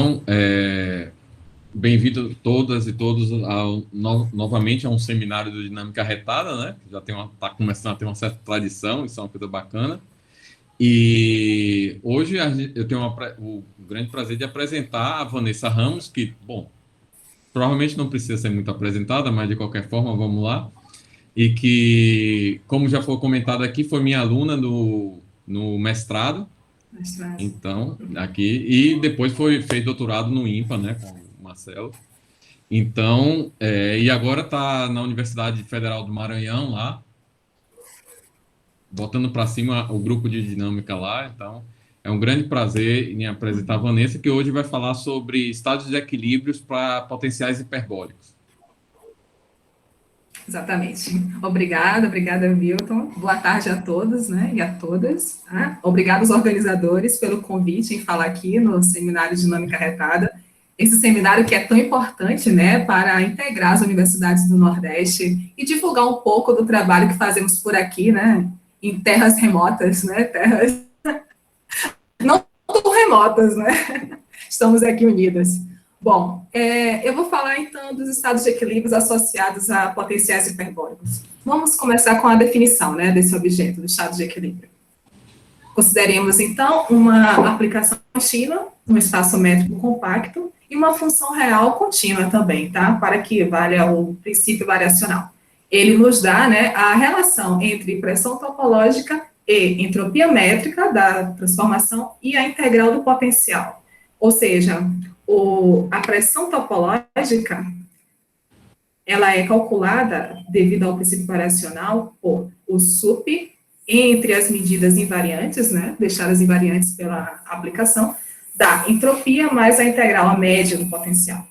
Então, bem-vindo todas e todos novamente a um seminário do Dinâmica Retada, né? Já está começando a ter uma certa tradição, isso é uma coisa bacana. E hoje eu tenho o grande prazer de apresentar a Vanessa Ramos, que, bom, provavelmente não precisa ser muito apresentada, mas de qualquer forma, vamos lá. E que, como já foi comentado aqui, foi minha aluna no mestrado. Então, aqui, e depois fez doutorado no INPA, né, com o Marcelo. Então, e agora está na Universidade Federal do Maranhão, lá, botando para cima o grupo de dinâmica lá. Então, é um grande prazer em apresentar a Vanessa, que hoje vai falar sobre estados de equilíbrios para potenciais hiperbólicos. Exatamente. Obrigada, Wilton. Boa tarde a todos, né, e a todas. Tá? Obrigada aos organizadores pelo convite em falar aqui no Seminário Dinâmica Retada. Esse seminário que é tão importante, né, para integrar as universidades do Nordeste e divulgar um pouco do trabalho que fazemos por aqui, né, em terras remotas, né, terras não tão remotas, né, estamos aqui unidas. Bom, eu vou falar então dos estados de equilíbrios associados a potenciais hiperbólicos. Vamos começar com a definição, né, desse objeto, do estado de equilíbrio. Consideremos então uma aplicação contínua, um espaço métrico compacto e uma função real contínua também, tá? Para que valha o princípio variacional. Ele nos dá, né, a relação entre pressão topológica e entropia métrica da transformação e a integral do potencial. Ou seja, a pressão topológica, ela é calculada, devido ao princípio variacional, por o sup entre as medidas invariantes, né, deixadas invariantes pela aplicação, da entropia mais a integral, a média do potencial.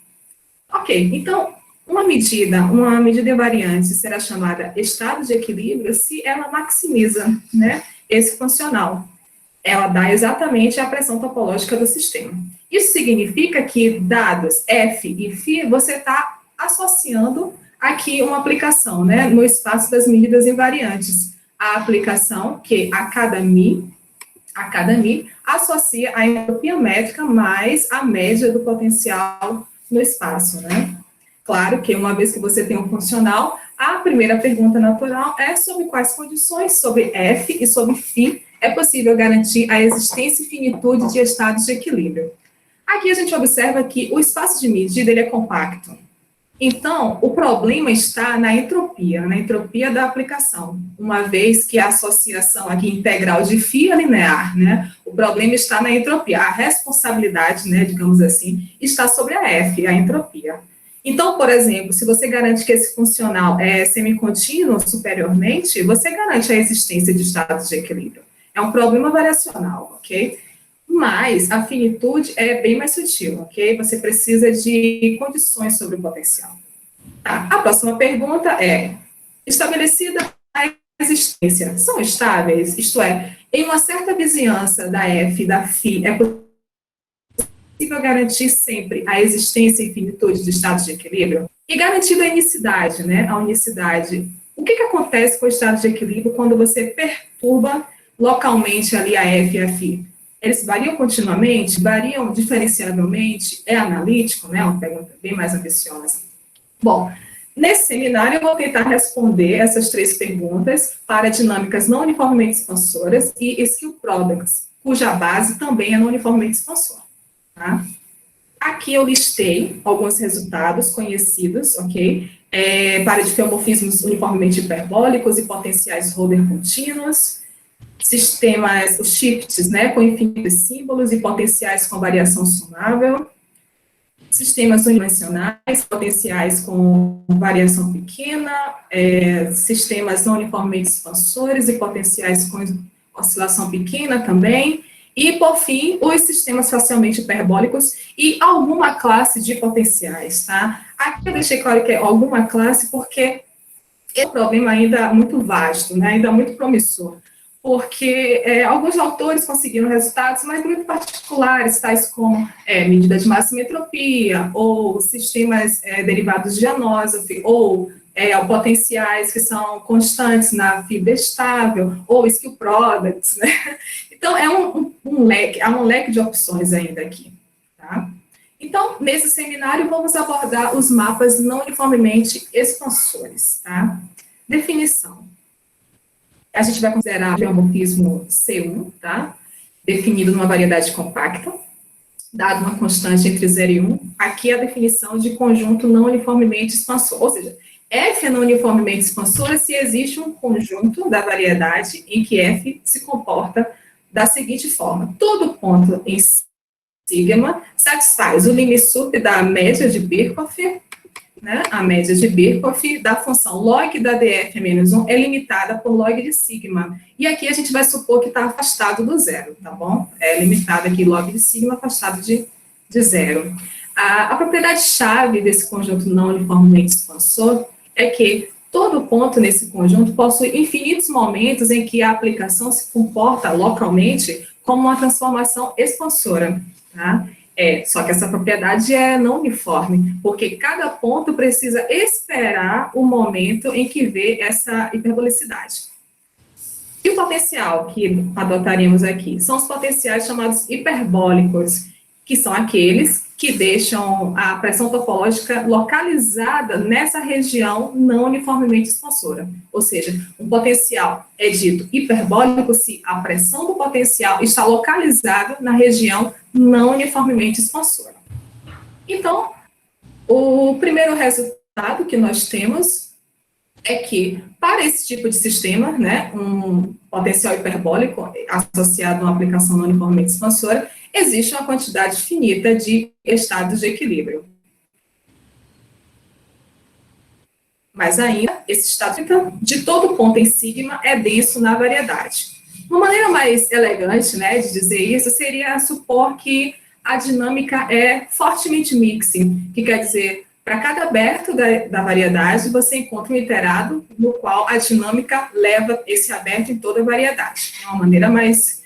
Ok, então, uma medida invariante será chamada estado de equilíbrio se ela maximiza, né, esse funcional. Ela dá exatamente a pressão topológica do sistema. Isso significa que, dados F e φ, você está associando aqui uma aplicação, né, no espaço das medidas invariantes. A aplicação que a cada mi associa a entropia métrica mais a média do potencial no espaço, né? Claro que uma vez que você tem um funcional, a primeira pergunta natural é sobre quais condições, sobre F e sobre φ, é possível garantir a existência e finitude de estados de equilíbrio. Aqui a gente observa que o espaço de medida ele é compacto. Então, o problema está na entropia da aplicação, uma vez que a associação aqui integral de φ é linear, né? O problema está na entropia, a responsabilidade, né, digamos assim, está sobre a F, a entropia. Então, por exemplo, se você garante que esse funcional é semicontínuo superiormente, você garante a existência de estados de equilíbrio. É um problema variacional, ok? Mas a finitude é bem mais sutil, ok? Você precisa de condições sobre o potencial. Tá? A próxima pergunta é, estabelecida a existência, são estáveis? Isto é, em uma certa vizinhança da F e da φ, é possível garantir sempre a existência e finitude de estados de equilíbrio? E garantida a unicidade, né? A unicidade. O que acontece com o estado de equilíbrio quando você perturba localmente ali a F e a φ? Eles variam continuamente? Variam diferenciavelmente? É analítico, né? Uma pergunta bem mais ambiciosa. Bom, nesse seminário eu vou tentar responder essas três perguntas para dinâmicas não uniformemente expansoras e skill products, cuja base também é não uniformemente expansora. Tá? Aqui eu listei alguns resultados conhecidos, ok? Para difeomorfismos uniformemente hiperbólicos e potenciais Hölder contínuos, sistemas, os shifts, né, com infinitos símbolos e potenciais com variação sumável, sistemas unidimensionais, potenciais com variação pequena, sistemas não uniformemente expansores e potenciais com oscilação pequena também, e, por fim, os sistemas facialmente hiperbólicos e alguma classe de potenciais, tá? Aqui eu deixei claro que é alguma classe porque é um problema ainda muito vasto, né, ainda muito promissor, porque alguns autores conseguiram resultados, mas muito particulares, tais como medida de máxima entropia, ou sistemas derivados de Anosov, ou potenciais que são constantes na fibra estável, ou skill products, né? Então, há um leque de opções ainda aqui, tá? Então, nesse seminário, vamos abordar os mapas não uniformemente expansores, tá? Definição. A gente vai considerar o geomorfismo C1, tá? Definido numa variedade compacta, dado uma constante entre 0 e 1. Aqui é a definição de conjunto não uniformemente expansor, ou seja, F é não uniformemente expansora se existe um conjunto da variedade em que F se comporta da seguinte forma: todo ponto em sigma satisfaz o limisup da média de Birkhoff, né? A média de Birkhoff da função log da df menos 1 é limitada por log de sigma. E aqui a gente vai supor que está afastado do zero, tá bom? É limitada aqui log de sigma afastado de zero. A propriedade-chave desse conjunto não uniformemente expansor é que todo ponto nesse conjunto possui infinitos momentos em que a aplicação se comporta localmente como uma transformação expansora, tá? Só que essa propriedade é não uniforme, porque cada ponto precisa esperar o momento em que vê essa hiperbolicidade. E o potencial que adotaríamos aqui são os potenciais chamados hiperbólicos, que são aqueles que deixam a pressão topológica localizada nessa região não uniformemente expansora. Ou seja, um potencial é dito hiperbólico se a pressão do potencial está localizada na região não uniformemente expansora. Então, o primeiro resultado que nós temos é que, para esse tipo de sistema, né, um potencial hiperbólico associado a uma aplicação não uniformemente expansora, existe uma quantidade finita de estados de equilíbrio. Mas ainda, esse estado de todo ponto em sigma é denso na variedade. Uma maneira mais elegante, né, de dizer isso seria supor que a dinâmica é fortemente mixing, que quer dizer, para cada aberto da variedade, você encontra um iterado no qual a dinâmica leva esse aberto em toda a variedade. É uma maneira mais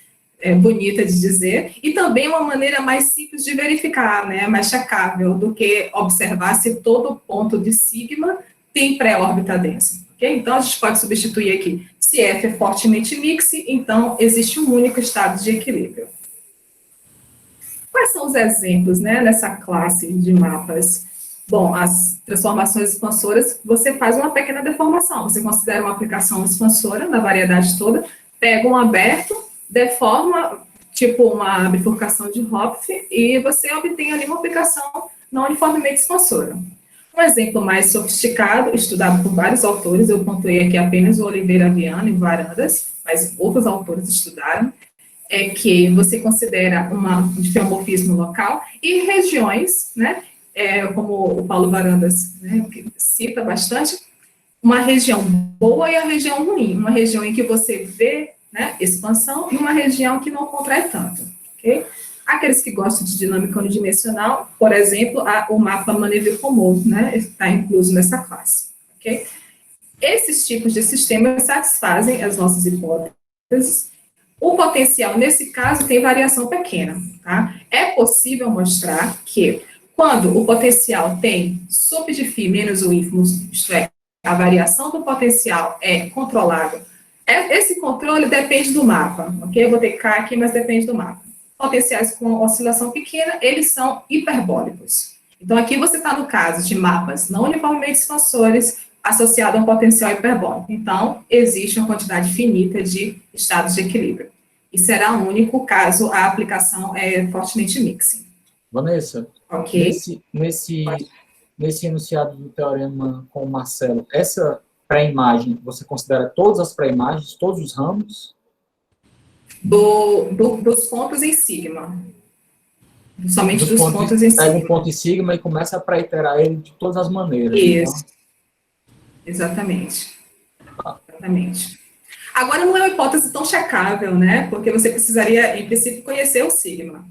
bonita de dizer, e também uma maneira mais simples de verificar, né, mais checável, do que observar se todo ponto de sigma tem pré-órbita densa. Okay? Então, a gente pode substituir aqui. Se F é fortemente mixing, então existe um único estado de equilíbrio. Quais são os exemplos, né, nessa classe de mapas? Bom, as transformações expansoras, você faz uma pequena deformação. Você considera uma aplicação expansora da variedade toda, pega um aberto, deforma, tipo uma bifurcação de Hopf, e você obtém ali uma aplicação não uniformemente expansora. Um exemplo mais sofisticado, estudado por vários autores, eu pontuei aqui apenas o Oliveira Viana e Varandas, mas outros autores estudaram, é que você considera um geomorfismo local e regiões, né, como o Paulo Varandas, né, que cita bastante, uma região boa e a região ruim, uma região em que você vê, né, expansão e uma região que não contrai tanto, ok? Aqueles que gostam de dinâmica unidimensional, por exemplo, o mapa Maneuver-Comor, né, está incluso nessa classe, ok? Esses tipos de sistemas satisfazem as nossas hipóteses. O potencial, nesse caso, tem variação pequena, tá? É possível mostrar que, quando o potencial tem sup de φ menos o ínfimo, isto é, a variação do potencial é controlável, esse controle depende do mapa, ok? Eu vou ter K aqui, mas depende do mapa. Potenciais com oscilação pequena, eles são hiperbólicos. Então, aqui você está no caso de mapas não uniformemente expansores associado a um potencial hiperbólico. Então, existe uma quantidade finita de estados de equilíbrio. E será único caso a aplicação é fortemente mixing. Vanessa, ok? Nesse enunciado do teorema com o Marcelo, essa pré-imagem, você considera todas as pré-imagens, todos os ramos? Dos pontos em sigma. Somente dos pontos em sigma. Pega um ponto em sigma e começa a pré-iterar ele de todas as maneiras. Isso. Então. Exatamente. Exatamente. Agora, não é uma hipótese tão checável, né? Porque você precisaria, em princípio, conhecer o sigma.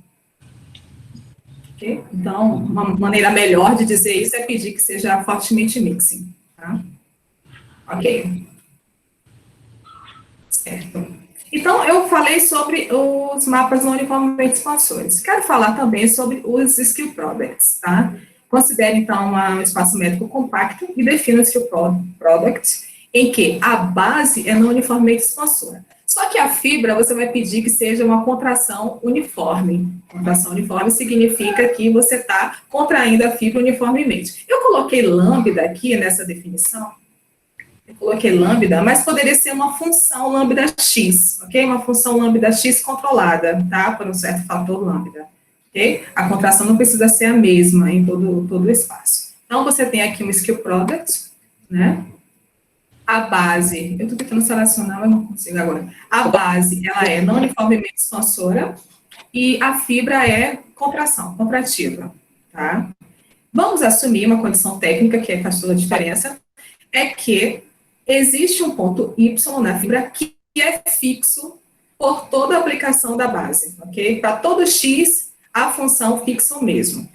Okay? Então, uma maneira melhor de dizer isso é pedir que seja fortemente mixing. Tá? Ok. Certo. Então, eu falei sobre os mapas não uniformemente expansores. Quero falar também sobre os skill products, tá? Considere, então, um espaço métrico compacto e defina o skill product em que a base é não uniformemente expansora. Só que a fibra, você vai pedir que seja uma contração uniforme. Contração uniforme significa que você está contraindo a fibra uniformemente. Eu coloquei lambda aqui nessa definição. Eu coloquei lambda, mas poderia ser uma função lambda x, ok? Uma função lambda x controlada, tá? Por um certo fator lambda, ok? A contração não precisa ser a mesma em todo o espaço. Então, você tem aqui um skill product, né? A base, eu estou tentando selecionar, mas não consigo agora. A base, ela é não uniformemente expansora e a fibra é contração, contrativa, tá? Vamos assumir uma condição técnica, que faz toda a diferença, é que existe um ponto Y na fibra que é fixo por toda a aplicação da base, ok? Para todo X, a função fixa o mesmo.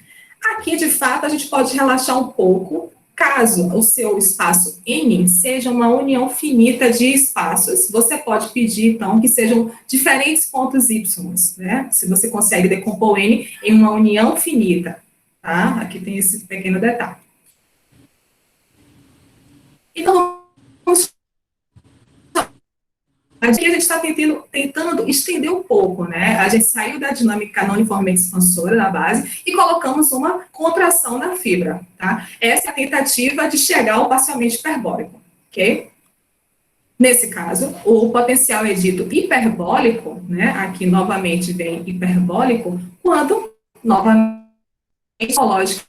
Aqui, de fato, a gente pode relaxar um pouco, caso o seu espaço N seja uma união finita de espaços, você pode pedir, então, que sejam diferentes pontos Y, né? Se você consegue decompor o N em uma união finita, tá? Aqui tem esse pequeno detalhe. Então, aqui a gente está tentando estender um pouco, né? A gente saiu da dinâmica não uniformemente expansora da base e colocamos uma contração na fibra, tá? Essa é a tentativa de chegar ao parcialmente hiperbólico, ok? Nesse caso, o potencial é dito hiperbólico, né? Aqui novamente vem hiperbólico, quando, novamente, a lógica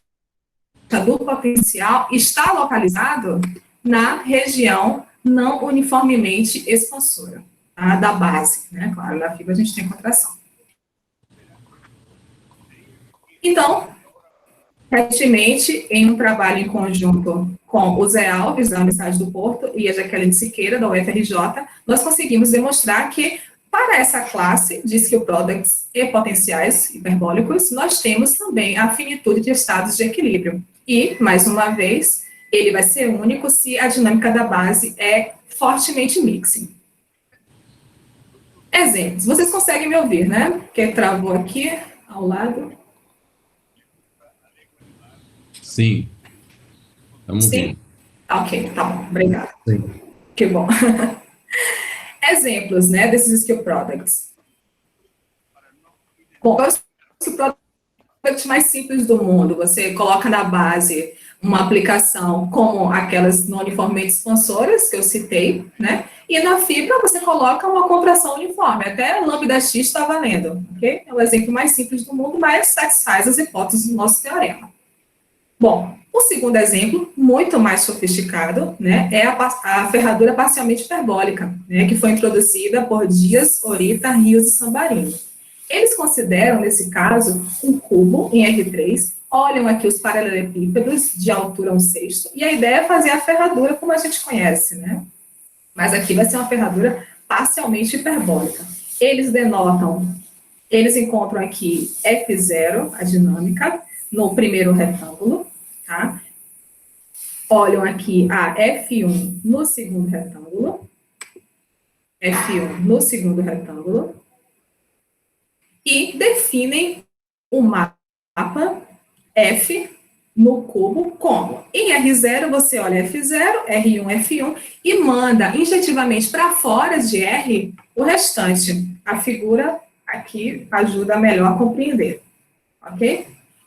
do potencial está localizado na região não uniformemente expansora, tá? Da base, né? Claro, na fibra a gente tem contração. Então, recentemente, em um trabalho em conjunto com o Zé Alves, da Universidade do Porto, e a Jaqueline Siqueira, da UFRJ, nós conseguimos demonstrar que, para essa classe de skill products e potenciais hiperbólicos, nós temos também a finitude de estados de equilíbrio. E, mais uma vez, ele vai ser único se a dinâmica da base é fortemente mixing. Exemplos. Vocês conseguem me ouvir, né? Porque travou aqui, ao lado. Sim. Estamos Sim? vendo. Ok, tá bom. Obrigada. Sim. Que bom. Exemplos, né, desses skill products. Bom, é o skill product mais simples do mundo. Você coloca na base uma aplicação como aquelas não uniformemente expansoras, que eu citei, né? E na fibra você coloca uma contração uniforme, até lambda x está valendo, ok? É o exemplo mais simples do mundo, mas satisfaz as hipóteses do nosso teorema. Bom, o segundo exemplo, muito mais sofisticado, né, é a ferradura parcialmente hiperbólica, né, que foi introduzida por Dias, Orita, Rios e Sambarino. Eles consideram, nesse caso, um cubo em R3, olham aqui os paralelepípedos de altura 1/6, e a ideia é fazer a ferradura como a gente conhece, né? Mas aqui vai ser uma ferradura parcialmente hiperbólica. Eles encontram aqui F0, a dinâmica, no primeiro retângulo, tá? Olham aqui a F1 no segundo retângulo, F1 no segundo retângulo, e definem o mapa F no cubo como? Em R0, você olha F0, R1, F1, e manda injetivamente para fora de R o restante. A figura aqui ajuda melhor a compreender, ok?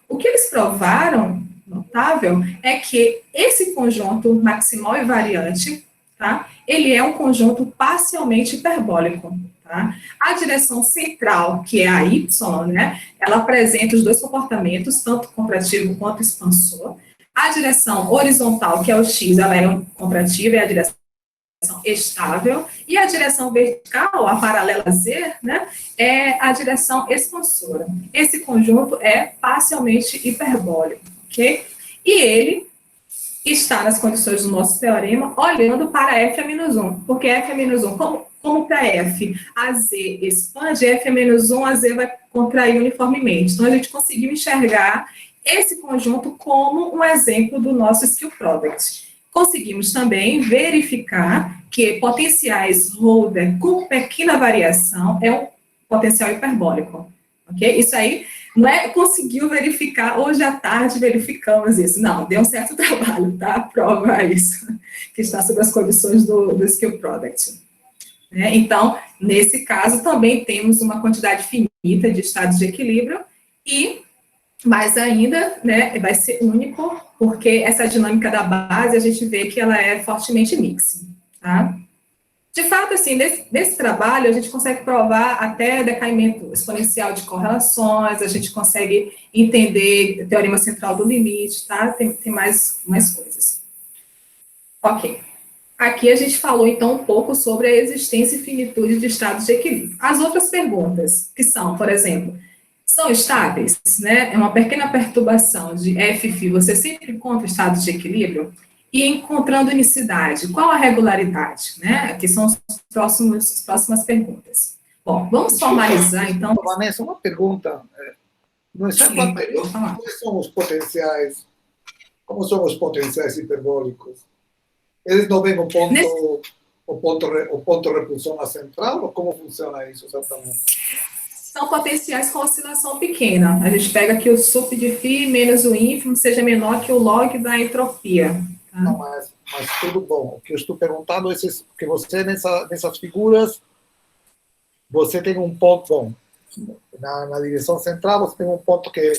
O que eles provaram, notável, é que esse conjunto maximal e variante, tá? Ele é um conjunto parcialmente hiperbólico, tá? A direção central, que é a Y, né? Ela apresenta os dois comportamentos, tanto contrativo quanto expansor. A direção horizontal, que é o X, ela é contrativa, é a direção estável, e a direção vertical, a paralela Z, né, é a direção expansora. Esse conjunto é parcialmente hiperbólico, ok? E ele está nas condições do nosso teorema olhando para F a menos 1, porque F a menos 1, como para F a Z expande, F a menos 1, a Z vai contrair uniformemente. Então, a gente conseguiu enxergar esse conjunto como um exemplo do nosso skill product. Conseguimos também verificar que potenciais Holder com pequena variação é um potencial hiperbólico, ok? Isso aí não é conseguiu verificar, hoje à tarde verificamos isso. Não, deu um certo trabalho, tá? Prova isso, que está sob as condições do skill product. né? Então, nesse caso, também temos uma quantidade finita de estados de equilíbrio e, mais ainda, né, vai ser único, porque essa dinâmica da base, a gente vê que ela é fortemente mixed, tá? De fato, assim, nesse trabalho, a gente consegue provar até decaimento exponencial de correlações, a gente consegue entender o teorema central do limite, tá? Tem mais coisas. Ok. Aqui a gente falou, então, um pouco sobre a existência e finitude de estados de equilíbrio. As outras perguntas, que são, por exemplo, são estáveis, né? É uma pequena perturbação de Fφ, você sempre encontra estados de equilíbrio? E encontrando unicidade, qual a regularidade, né? Aqui são as próximas perguntas. Bom, vamos formalizar, então. Vanessa, uma pergunta. No exemplo anterior, como são os potenciais hiperbólicos? Eles não vêm o ponto repulsão na central, ou como funciona isso exatamente? São potenciais com oscilação pequena. A gente pega aqui o sup de φ menos o ínfimo seja menor que o log da entropia. Tá? Não, mas tudo bom. O que eu estou perguntando é que você, nessas figuras, você tem um ponto, bom, na direção central, você tem um ponto que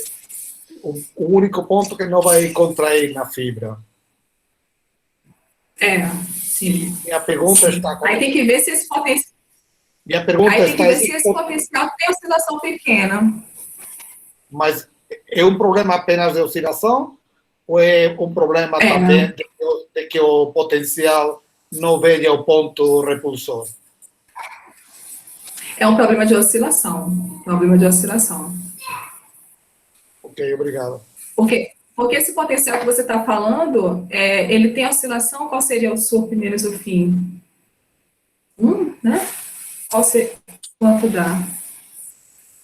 o único ponto que não vai contrair na fibra. Sim. Minha pergunta está... Aí tem que ver se esse potencial... Minha pergunta Aí tem que ver está... se esse potencial tem oscilação pequena. Mas é um problema apenas de oscilação? Ou é um problema também de que o potencial não venha ao ponto repulsor? É um problema de oscilação. Ok, obrigado. Porque esse potencial que você está falando, ele tem oscilação, qual seria o sup menos o φ? Né? Quanto dá?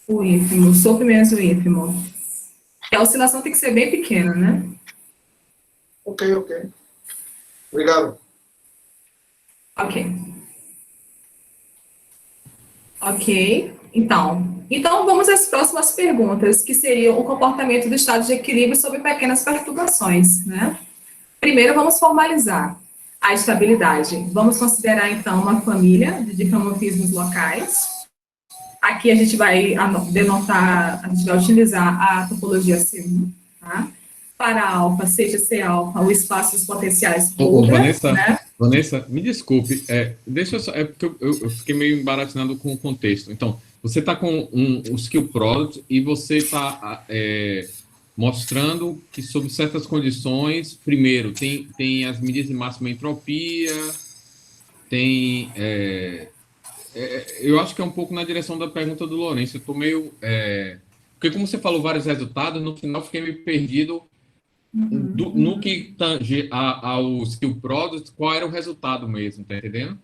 O ínfimo, sup menos o ínfimo. A oscilação tem que ser bem pequena, né? Ok. Obrigado. Ok. Então vamos às próximas perguntas, que seriam o comportamento do estado de equilíbrio sob pequenas perturbações, né? Primeiro, vamos formalizar a estabilidade. Vamos considerar, então, uma família de dicromorfismos locais. Aqui a gente vai utilizar a topologia C1, tá? Para alfa, seja C alfa, o espaço dos potenciais Holder, né? Vanessa, me desculpe, deixa eu só, porque eu fiquei meio embaratinado com o contexto. Então, você está com um skill product e você está mostrando que, sob certas condições, primeiro, tem as medidas de máxima entropia, tem... eu acho que é um pouco na direção da pergunta do Lourenço. Eu estou meio... porque como você falou vários resultados, no final fiquei meio perdido no que tange ao skill product, qual era o resultado mesmo, tá entendendo?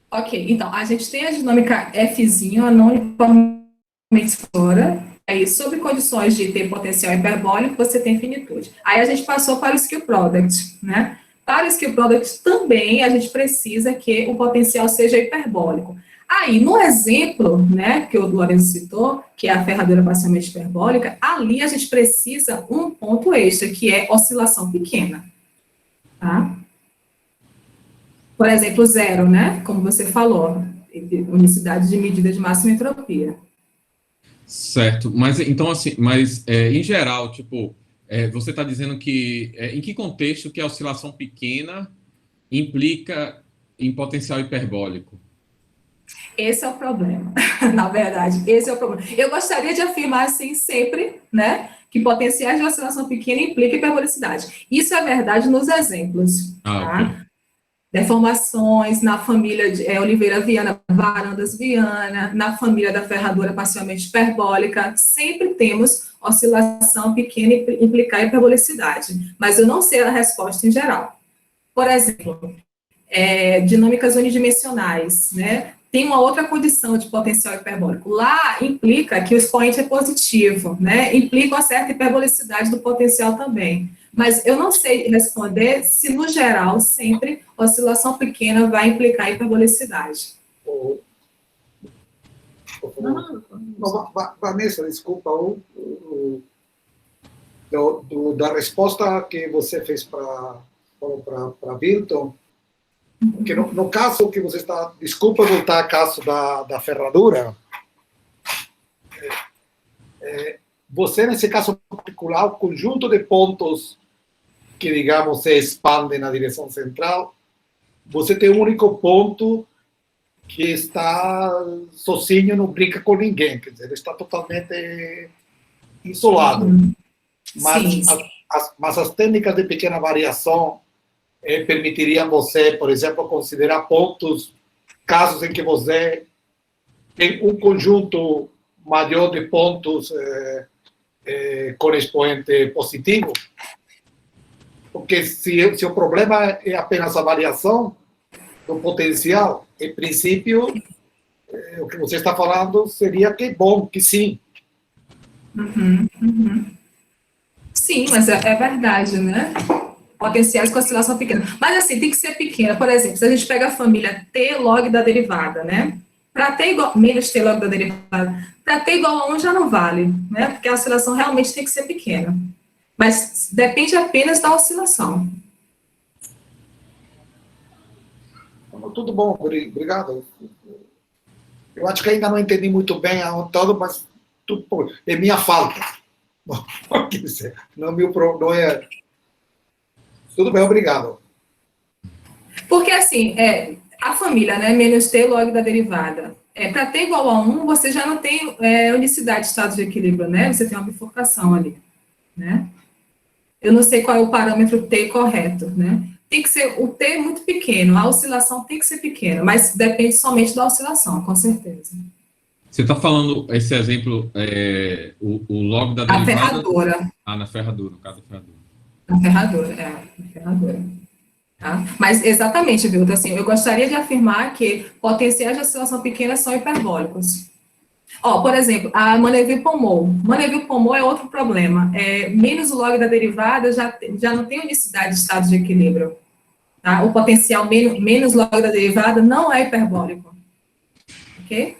Ok, então, a gente tem a dinâmica Fzinho, não uniformemente fora, aí, sob condições de ter potencial hiperbólico, você tem finitude. Aí a gente passou para o skill product, né? Para o skill product também, a gente precisa que o potencial seja hiperbólico. Aí, no exemplo, né, que o Lourenço citou, que é a ferradura parcialmente hiperbólica, ali a gente precisa um ponto extra, que é oscilação pequena, tá? Por exemplo, zero, né, como você falou, unicidade de medida de máxima entropia. Certo, mas então assim, em geral, tipo, você está dizendo que em que contexto que a oscilação pequena implica em potencial hiperbólico? Esse é o problema, na verdade, esse é o problema. Eu gostaria de afirmar, assim, sempre, né, que potenciais de oscilação pequena implica hiperbolicidade. Isso é verdade nos exemplos, tá? Okay. Deformações na família de Oliveira-Viana, Varandas-Viana, na família da ferradura parcialmente hiperbólica, sempre temos oscilação pequena e implicar hiperbolicidade, mas eu não sei a resposta em geral. Por exemplo, dinâmicas unidimensionais, né? Tem uma outra condição de potencial hiperbólico. Lá implica que o expoente é positivo, né? Implica uma certa hiperbolicidade do potencial também. Mas eu não sei responder se, no geral, sempre oscilação pequena vai implicar hiperbolicidade. Vanessa, desculpa, da resposta que você fez para Wilton, Porque no caso que você está... Desculpa voltar ao caso da ferradura. Você, nesse caso particular, o conjunto de pontos que, digamos, se expande na direção central, você tem um único ponto que está sozinho, não brinca com ninguém, quer dizer, ele está totalmente isolado. Mas as técnicas de pequena variação permitiriam você, por exemplo, considerar pontos, casos em que você tem um conjunto maior de pontos com expoente positivo, porque se o problema é apenas a variação do potencial, em princípio, o que você está falando seria que bom, que sim. Sim, mas é verdade, né? Potenciais com oscilação pequena. Mas assim, tem que ser pequena. Por exemplo, se a gente pega a família T log da derivada, né? Para T igual, menos T log da derivada, para T igual a 1 já não vale, né? Porque a oscilação realmente tem que ser pequena. Mas depende apenas da oscilação. Tudo bom, obrigado. Eu acho que ainda não entendi muito bem todo, mas é minha falta. Não é... Tudo bem, obrigado. Porque, assim, a família, né, menos t log da derivada, para t igual a 1, você já não tem unicidade de estado de equilíbrio, né? Você tem uma bifurcação ali, né? Eu não sei qual é o parâmetro t correto, né? Tem que ser o t muito pequeno, a oscilação tem que ser pequena, mas depende somente da oscilação, com certeza. Você está falando, esse exemplo, o log da derivada... A ferradura. Na ferradura, no caso da ferradura. Na ferradura, na ferradura. Tá? Mas, exatamente, Vilton, assim, eu gostaria de afirmar que potenciais de oscilação pequena são hiperbólicos. Por exemplo, a Manéville-Pommot. Manéville-Pommot é outro problema. Menos o log da derivada já não tem unicidade de estado de equilíbrio. Tá? O potencial menos log da derivada não é hiperbólico. Ok?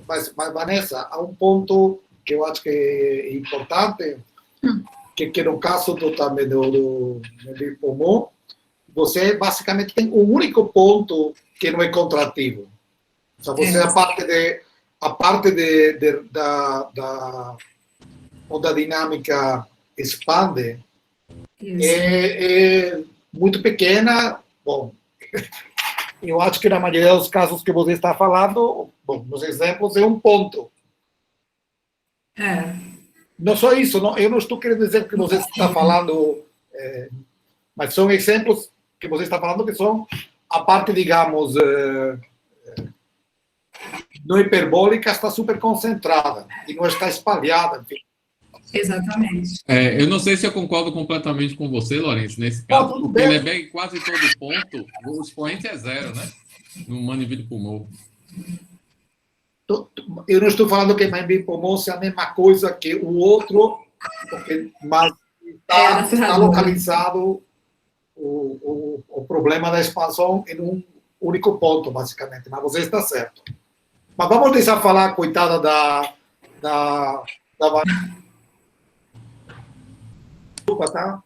Mas, Vanessa, há um ponto que eu acho que é importante, que no caso também do Manéville-Pommot, você basicamente tem um único ponto que não é contrativo. Ou seja, você, a parte onde a dinâmica expande é muito pequena. Bom, eu acho que na maioria dos casos que você está falando, bom, nos exemplos, é um ponto. Não só isso, eu não estou querendo dizer que você está falando, mas são exemplos que você está falando que são a parte, digamos, não hiperbólica, está super concentrada e não está espalhada, enfim. Exatamente. Eu não sei se eu concordo completamente com você, Lourenço, nesse caso, porque ele é bem quase todo ponto, o expoente é zero, né? No Manéville-Pommot. Eu não estou falando que Manéville-Pommot seja a mesma coisa que o outro, mas está localizado o problema da expansão em um único ponto, basicamente. Mas você está certo. Mas vamos deixar falar, coitada da Desculpa, tá?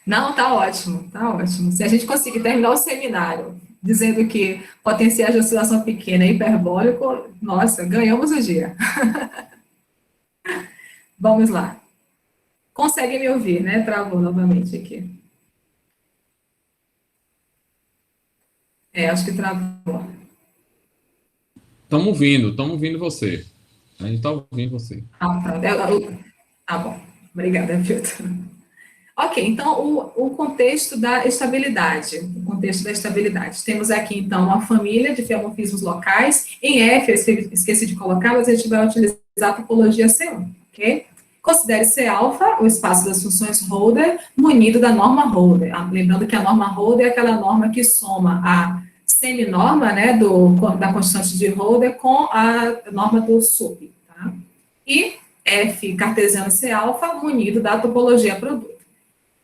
Não, tá ótimo, tá ótimo. Se a gente conseguir terminar o seminário dizendo que potencial de oscilação pequena é hiperbólico, nossa, ganhamos o dia. Vamos lá. Consegue me ouvir, né? Travou novamente aqui. Acho que travou. Estamos ouvindo você. A gente está ouvindo você. Pronto. Tá bom. Obrigada, Vilton. Ok, então, o contexto da estabilidade. O contexto da estabilidade. Temos aqui, então, uma família de fiomorfismos locais. Em F, eu esqueci de colocar, mas a gente vai utilizar a topologia C1, ok? Considere C-alfa o espaço das funções Holder munido da norma Holder. Lembrando que a norma Holder é aquela norma que soma a seminorma, né, da constante de Holder com a norma do sub, tá? E F cartesiano C-alfa munido da topologia produto.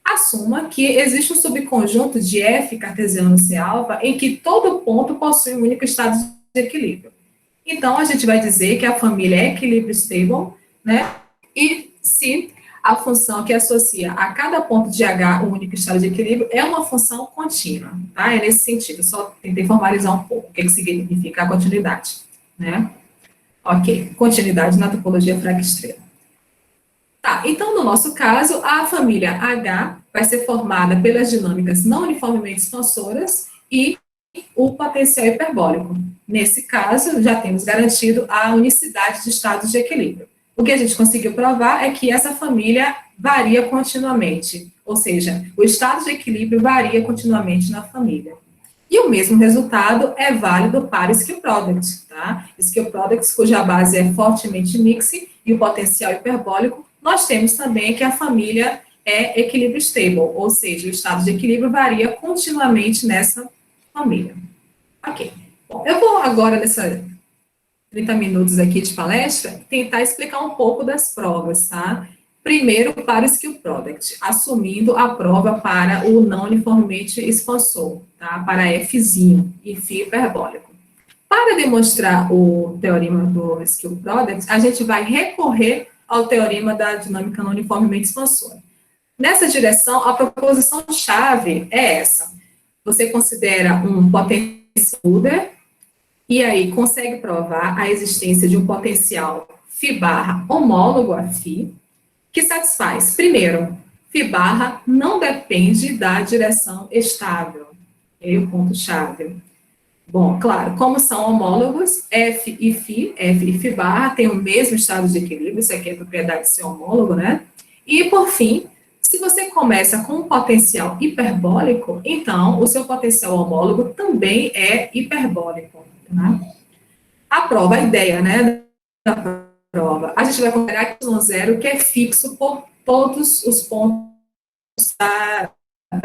Assuma que existe um subconjunto de F cartesiano C-alfa em que todo ponto possui um único estado de equilíbrio. Então, a gente vai dizer que a família é equilíbrio stable, né? E se a função que associa a cada ponto de H o único estado de equilíbrio é uma função contínua, tá? É nesse sentido, só tentei formalizar um pouco o que significa a continuidade, né? Ok, continuidade na topologia fraca-estrela. Tá, então, no nosso caso, a família H vai ser formada pelas dinâmicas não uniformemente expansoras e o potencial hiperbólico. Nesse caso, já temos garantido a unicidade de estados de equilíbrio. O que a gente conseguiu provar é que essa família varia continuamente, ou seja, o estado de equilíbrio varia continuamente na família. E o mesmo resultado é válido para o skill product, tá? Skill products cuja base é fortemente mixed e o potencial hiperbólico, nós temos também que a família é equilíbrio stable, ou seja, o estado de equilíbrio varia continuamente nessa família. Ok. Bom, eu vou agora, nesses 30 minutos aqui de palestra, tentar explicar um pouco das provas, tá? Primeiro, para o skill product, assumindo a prova para o não uniformemente expansor, tá? Para Fzinho e φ hiperbólico. Para demonstrar o teorema do skill product, a gente vai recorrer ao teorema da dinâmica não uniformemente expansora. Nessa direção, a proposição-chave é essa. Você considera um potencial e aí consegue provar a existência de um potencial φ barra homólogo a φ, que satisfaz, primeiro, φ barra não depende da direção estável. É o ponto-chave. Bom, claro, como são homólogos, F e φ barra têm o mesmo estado de equilíbrio, isso aqui é a propriedade de ser homólogo, né? E, por fim, se você começa com um potencial hiperbólico, então o seu potencial homólogo também é hiperbólico, tá? A prova, a ideia, né, da prova, a gente vai considerar que y0 que é fixo por todos os pontos da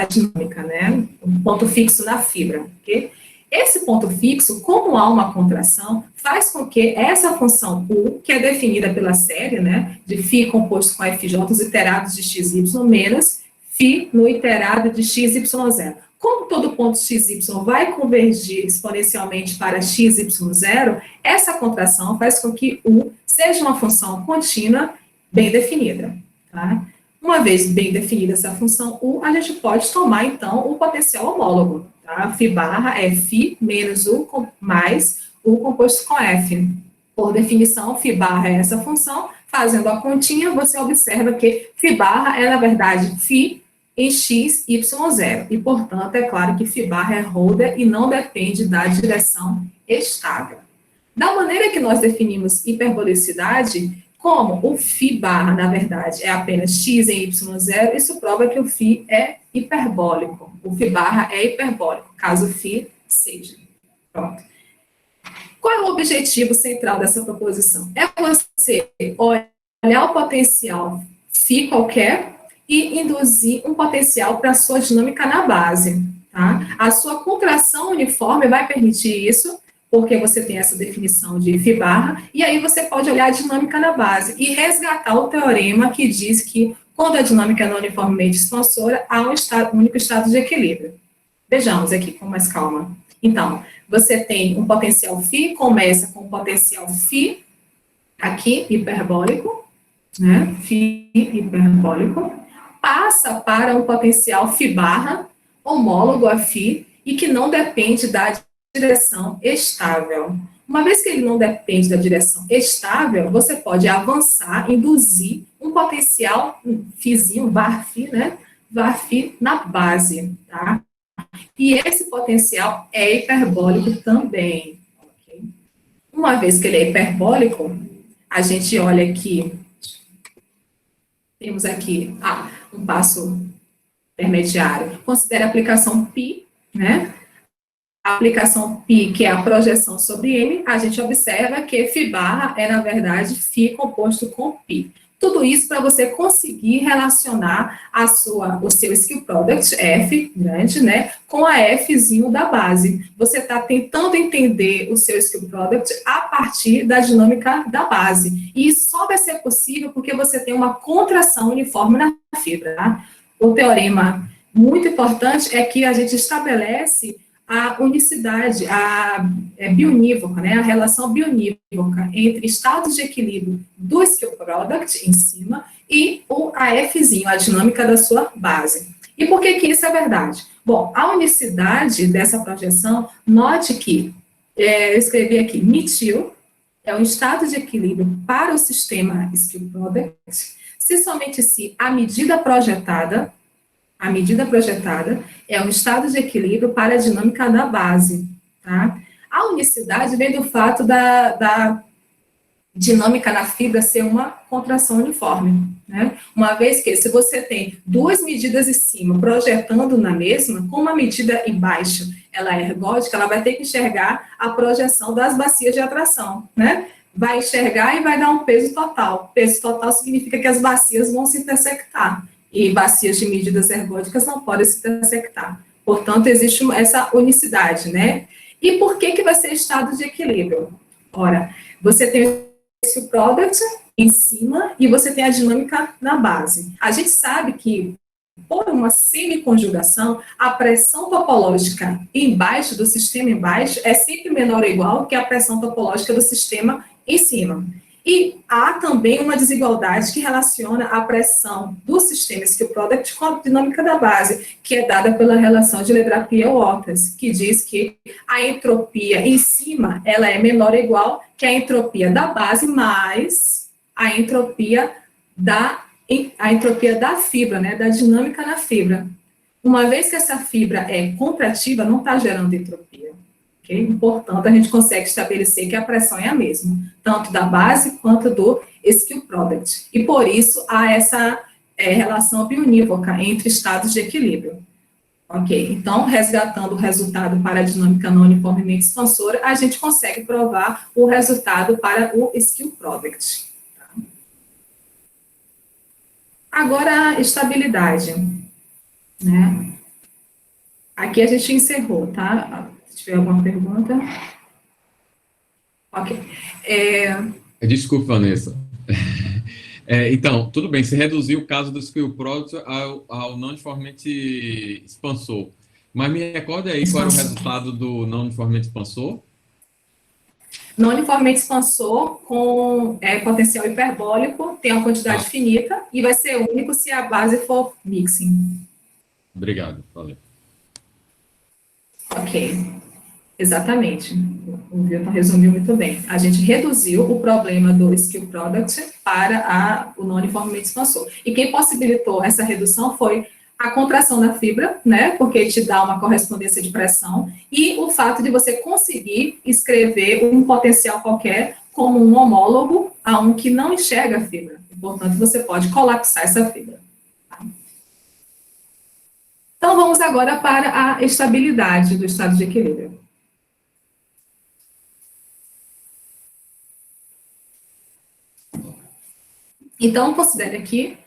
dinâmica, né? Um ponto fixo na fibra, ok? Esse ponto fixo, como há uma contração, faz com que essa função U, que é definida pela série, né, de φ composto com FJ, os iterados de XY menos φ no iterado de XY0. Como todo ponto XY vai convergir exponencialmente para XY0, essa contração faz com que U seja uma função contínua bem definida, tá? Uma vez bem definida essa função U, a gente pode tomar, então, o potencial homólogo. Tá? Φ barra é φ menos U mais U composto com F. Por definição, φ barra é essa função. Fazendo a continha, você observa que φ barra é, na verdade, φ em x, y0. E, portanto, é claro que φ barra é holder e não depende da direção estável. Da maneira que nós definimos hiperbolicidade, como o φ barra, na verdade, é apenas x em y0, isso prova que o φ é hiperbólico. O φ barra é hiperbólico, caso o φ seja. Pronto. Qual é o objetivo central dessa proposição? É você olhar o potencial φ qualquer e induzir um potencial para a sua dinâmica na base. Tá? A sua contração uniforme vai permitir isso, porque você tem essa definição de φ barra, e aí você pode olhar a dinâmica na base e resgatar o teorema que diz que, quando a dinâmica é não uniformemente expansora, há um único estado de equilíbrio. Vejamos aqui com mais calma. Então, você tem um potencial φ, começa com um potencial φ, aqui, hiperbólico, né? φ hiperbólico, passa para um potencial φ barra, homólogo a φ, e que não depende da direção estável. Uma vez que ele não depende da direção estável, você pode avançar, induzir um potencial φzinho, var φ, né? Var φ na base, tá? E esse potencial é hiperbólico também. Okay? Uma vez que ele é hiperbólico, a gente olha aqui, temos aqui um passo intermediário. Considere a aplicação π, né? A aplicação π, que é a projeção sobre M, a gente observa que φ barra é, na verdade, φ composto com π. Tudo isso para você conseguir relacionar o seu skill product, F, grande, né, com a Fzinho da base. Você está tentando entender o seu skill product a partir da dinâmica da base. E isso só vai ser possível porque você tem uma contração uniforme na fibra. Tá? O teorema muito importante é que a gente estabelece a unicidade, bionívoca, né, a relação bionívoca entre estados de equilíbrio do skill product em cima e o AFzinho, a dinâmica da sua base. E por que que isso é verdade? Bom, a unicidade dessa projeção, note que, eu escrevi aqui, metil é um estado de equilíbrio para o sistema skill product, se somente se a medida projetada é um estado de equilíbrio para a dinâmica da base, tá? A unicidade vem do fato da dinâmica na fibra ser uma contração uniforme, né? Uma vez que, se você tem duas medidas em cima projetando na mesma, como a medida embaixo ela é ergódica, ela vai ter que enxergar a projeção das bacias de atração, né? Vai enxergar e vai dar um peso total. Peso total significa que as bacias vão se intersectar, e bacias de medidas ergódicas não podem se intersectar. Portanto, existe essa unicidade, né? E por que que vai ser estado de equilíbrio? Ora, você tem o product em cima e você tem a dinâmica na base. A gente sabe que, por uma semiconjugação, a pressão topológica embaixo do sistema embaixo é sempre menor ou igual que a pressão topológica do sistema em cima. E há também uma desigualdade que relaciona a pressão do sistema skill product com a dinâmica da base, que é dada pela relação de Ledrapie-Waters, que diz que a entropia em cima ela é menor ou igual que a entropia da base mais a entropia da fibra, né, da dinâmica na fibra. Uma vez que essa fibra é contrativa, não está gerando entropia. Okay? Portanto, a gente consegue estabelecer que a pressão é a mesma, tanto da base quanto do skill product. E por isso há essa relação biunívoca entre estados de equilíbrio. Ok, então, resgatando o resultado para a dinâmica não uniformemente expansora, a gente consegue provar o resultado para o skill product. Agora, a estabilidade, né? Aqui a gente encerrou, tá? Se tiver alguma pergunta. Ok. Desculpa, Vanessa. Então, tudo bem, você reduziu o caso do skill product ao não uniformemente expansor. Mas me recorde aí qual era o resultado do não uniformemente expansor? Não uniformemente expansor com potencial hiperbólico, tem uma quantidade finita e vai ser único se a base for mixing. Obrigado, valeu. Ok, exatamente. O Wilton resumiu muito bem. A gente reduziu o problema do skill product para o não uniformemente expansor. E quem possibilitou essa redução foi a contração da fibra, né, porque te dá uma correspondência de pressão, e o fato de você conseguir escrever um potencial qualquer como um homólogo a um que não enxerga a fibra. E, portanto, você pode colapsar essa fibra. Tá? Então, vamos agora para a estabilidade do estado de equilíbrio. Então, considere aqui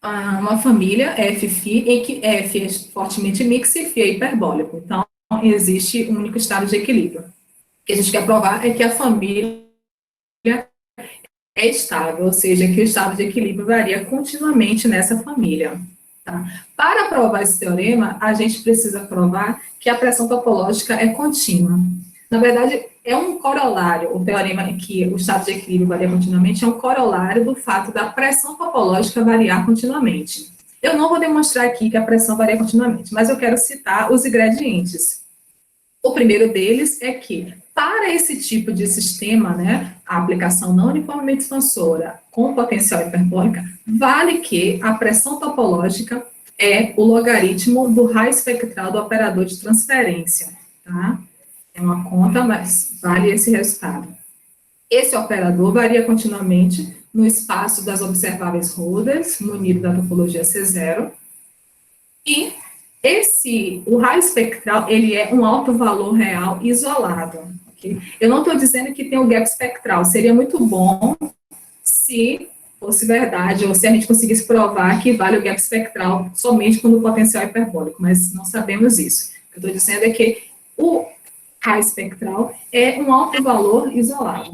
uma família FFI, em que F é fortemente mix e Φ é hiperbólico. Então, existe um único estado de equilíbrio. O que a gente quer provar é que a família é estável, ou seja, que o estado de equilíbrio varia continuamente nessa família. Tá? Para provar esse teorema, a gente precisa provar que a pressão topológica é contínua. Na verdade, é um corolário, o teorema em que o estado de equilíbrio varia continuamente é um corolário do fato da pressão topológica variar continuamente. Eu não vou demonstrar aqui que a pressão varia continuamente, mas eu quero citar os ingredientes. O primeiro deles é que, para esse tipo de sistema, né, a aplicação não uniformemente expansora com potencial hiperbólica, vale que a pressão topológica é o logaritmo do raio espectral do operador de transferência, tá? É uma conta, mas vale esse resultado. Esse operador varia continuamente no espaço das observáveis Rhodes, munido da topologia C0, e o raio espectral, ele é um alto valor real isolado. Okay? Eu não estou dizendo que tem o gap espectral, seria muito bom se fosse verdade, ou se a gente conseguisse provar que vale o gap espectral somente quando o potencial é hiperbólico, mas não sabemos isso. O que eu estou dizendo é que o raio espectral é um alto valor isolado.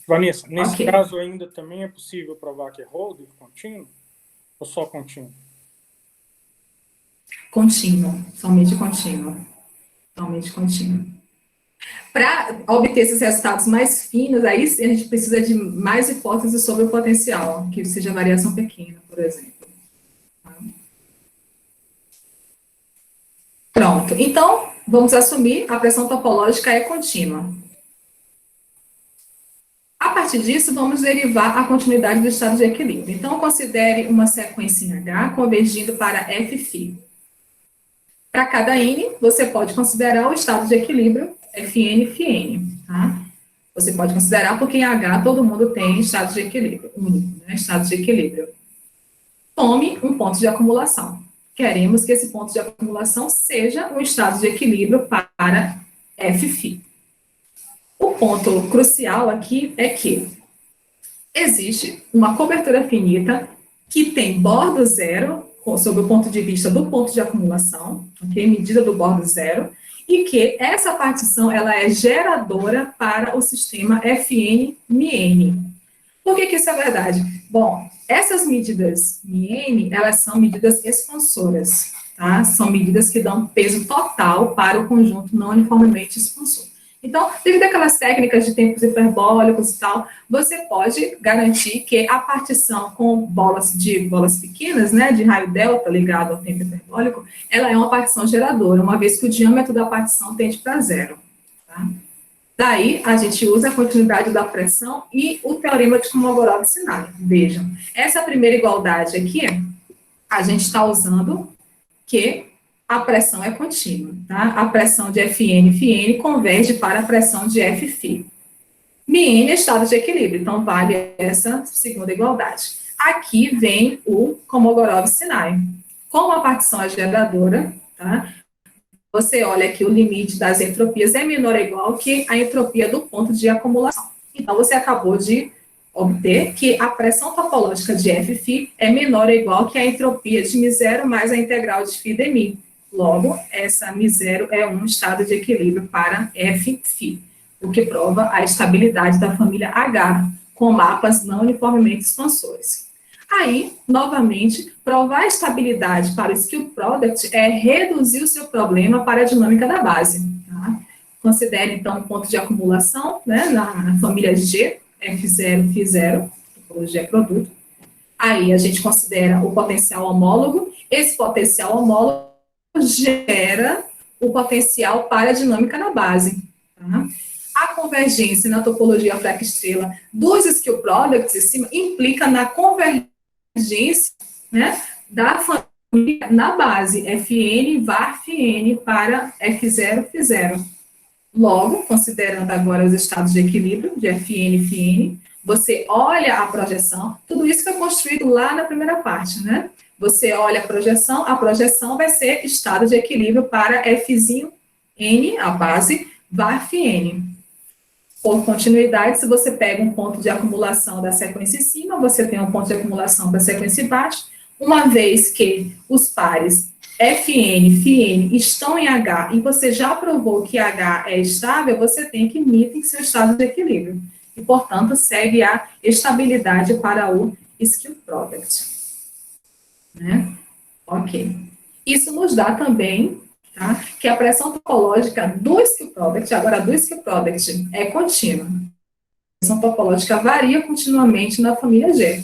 Vanessa, nesse caso ainda também é possível provar que é Rhodes contínuo ou só contínuo? Contínuo, somente contínuo. Somente contínuo. Para obter esses resultados mais finos, aí sim a gente precisa de mais hipóteses sobre o potencial, que seja variação pequena, por exemplo. Pronto. Então, vamos assumir a pressão topológica é contínua. A partir disso, vamos derivar a continuidade do estado de equilíbrio. Então, considere uma sequência em H convergindo para Fφ. Para cada N, você pode considerar o estado de equilíbrio Fn, tá? Você pode considerar porque em H todo mundo tem estado de equilíbrio, único, né? Estado de equilíbrio. Tome um ponto de acumulação. Queremos que esse ponto de acumulação seja um estado de equilíbrio para Fφ. O ponto crucial aqui é que existe uma cobertura finita que tem bordo zero, sob o ponto de vista do ponto de acumulação, ok? Medida do bordo zero, e que essa partição ela é geradora para o sistema Fn-μn. Por que isso é verdade? Bom, essas medidas μn, elas são medidas expansoras, tá? São medidas que dão peso total para o conjunto não uniformemente expansor. Então, devido àquelas técnicas de tempos hiperbólicos e tal, você pode garantir que a partição com bolas pequenas, né, de raio delta ligado ao tempo hiperbólico, ela é uma partição geradora, uma vez que o diâmetro da partição tende para zero. Tá? Daí, a gente usa a continuidade da pressão e o teorema de Kolmogorov-Sinai. Vejam, essa primeira igualdade aqui, a gente está usando que a pressão é contínua, tá? A pressão de Fn converge para a pressão de Fφ. μn é estado de equilíbrio, então vale essa segunda igualdade. Aqui vem o Kolmogorov-Sinai. Como a partição é geradora, tá? Você olha que o limite das entropias é menor ou igual que a entropia do ponto de acumulação. Então, você acabou de obter que a pressão topológica de Fφ é menor ou igual que a entropia de μ0 mais a integral de φ de μ. Logo, essa μ0 é um estado de equilíbrio para Fφ, o que prova a estabilidade da família H, com mapas não uniformemente expansores. Aí, novamente, provar a estabilidade para o skill product é reduzir o seu problema para a dinâmica da base. Tá? Considere, então, um ponto de acumulação, né, na família G, F0, Φ0, topologia produto. Aí, a gente considera o potencial homólogo. Esse potencial homólogo gera o potencial para a dinâmica na base. Tá? A convergência na topologia Fleck-Estrela dos skill products em cima implica na convergência, né, da família na base Fn var Fn para F0 Φ0. Logo, considerando agora os estados de equilíbrio de Fn e Φn, você olha a projeção, tudo isso foi construído lá na primeira parte, né? Você olha a projeção vai ser estado de equilíbrio para Fzinho N, a base, var Fn. Por continuidade, se você pega um ponto de acumulação da sequência em cima, você tem um ponto de acumulação da sequência embaixo, uma vez que os pares Fn e Φn estão em H, e você já provou que H é estável, você tem que meter seu estado de equilíbrio. E, portanto, segue a estabilidade para o skill product. Né? Ok. Isso nos dá também, tá, que a pressão topológica do skill product, agora do skill product, é contínua. A pressão topológica varia continuamente na família G.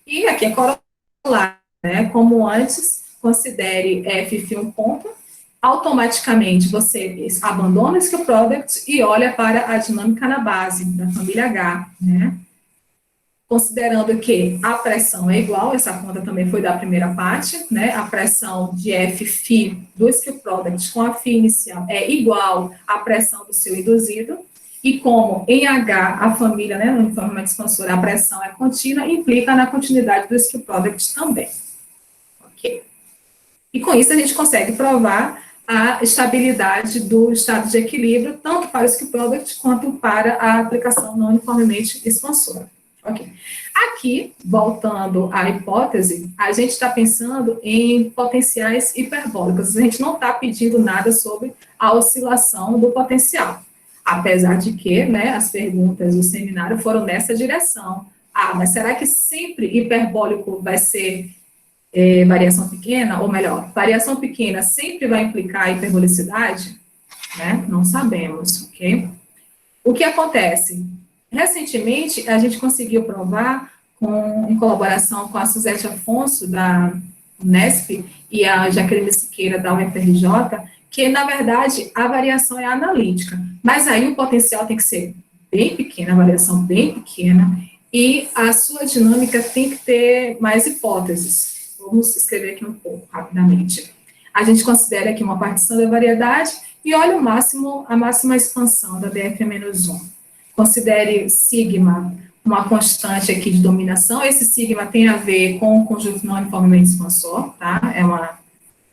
E aqui é corolário, né? Como antes, considere Fφ um ponto, automaticamente você abandona o skill product e olha para a dinâmica na base da família H, né? Considerando que a pressão é igual, essa conta também foi da primeira parte, né? A pressão de Fφ do skill product com a φ inicial é igual à pressão do seu induzido, e como em H a família, né, no uniformemente expansor, a pressão é contínua, implica na continuidade do skill product também. Ok. E com isso a gente consegue provar a estabilidade do estado de equilíbrio, tanto para o skill product quanto para a aplicação não uniformemente expansora. Ok. Aqui, voltando à hipótese, a gente está pensando em potenciais hiperbólicos. A gente não está pedindo nada sobre a oscilação do potencial. Apesar de que, né, as perguntas do seminário foram nessa direção. Ah, mas será que sempre hiperbólico vai ser variação pequena? Ou melhor, variação pequena sempre vai implicar hiperbolicidade? né? Não sabemos, ok? O que acontece? Recentemente, a gente conseguiu provar, em colaboração com a Suzete Afonso, da Unesp, e a Jaqueline Siqueira, da UFRJ, que, na verdade, a variação é analítica, mas aí o potencial tem que ser bem pequeno, a variação bem pequena, e a sua dinâmica tem que ter mais hipóteses. Vamos escrever aqui um pouco, rapidamente. A gente considera aqui uma partição da variedade e olha a máxima expansão da DF-1. Considere sigma uma constante aqui de dominação. Esse sigma tem a ver com o conjunto não uniformemente expansor, tá? É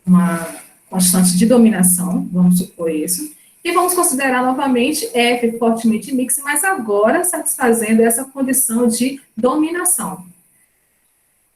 uma constante de dominação, vamos supor isso. E vamos considerar novamente F fortemente mix, mas agora satisfazendo essa condição de dominação.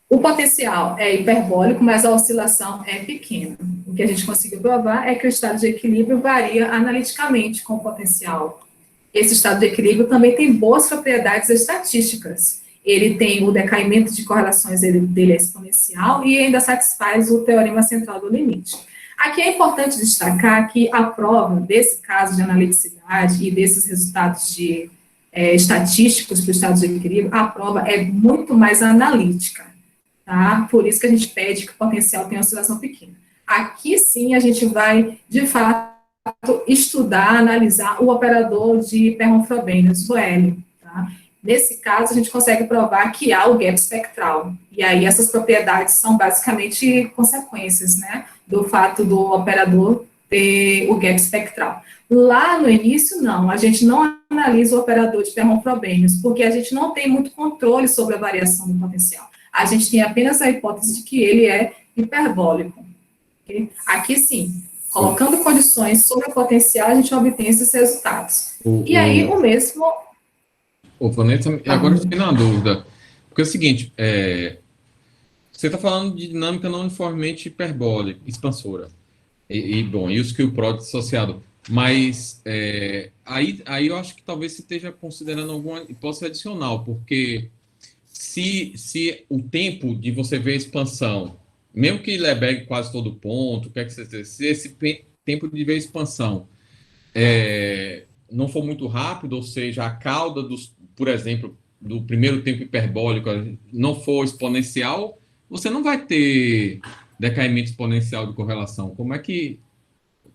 O potencial é hiperbólico, mas a oscilação é pequena. O que a gente conseguiu provar é que o estado de equilíbrio varia analiticamente com o potencial. Esse estado de equilíbrio também tem boas propriedades estatísticas. Ele tem o decaimento de correlações dele é exponencial e ainda satisfaz o teorema central do limite. Aqui é importante destacar que a prova desse caso de analiticidade e desses resultados estatísticos para o estado de equilíbrio, a prova é muito mais analítica, tá? Por isso que a gente pede que o potencial tenha oscilação pequena. Aqui sim a gente vai, de fato, estudar, analisar o operador de Perron-Frobenius, o L, tá? Nesse caso, a gente consegue provar que há o gap espectral. E aí, essas propriedades são basicamente consequências, né, do fato do operador ter o gap espectral. Lá no início, não. A gente não analisa o operador de Perron-Frobenius, porque a gente não tem muito controle sobre a variação do potencial. A gente tem apenas a hipótese de que ele é hiperbólico. Okay? Aqui, sim, colocando condições sobre o potencial, a gente obtém esses resultados. E aí, o mesmo... Ô, Vanessa, agora eu fiquei na dúvida. Porque é o seguinte, você está falando de dinâmica não uniformemente hiperbólica, expansora. Bom, e o skill prod associado. Mas aí eu acho que talvez você esteja considerando alguma hipótese adicional, porque se o tempo de você ver a expansão, mesmo que Lebesgue quase todo ponto, se esse tempo de ver a expansão não for muito rápido, ou seja, a cauda por exemplo, do primeiro tempo hiperbólico não for exponencial, você não vai ter decaimento exponencial de correlação. Como é que...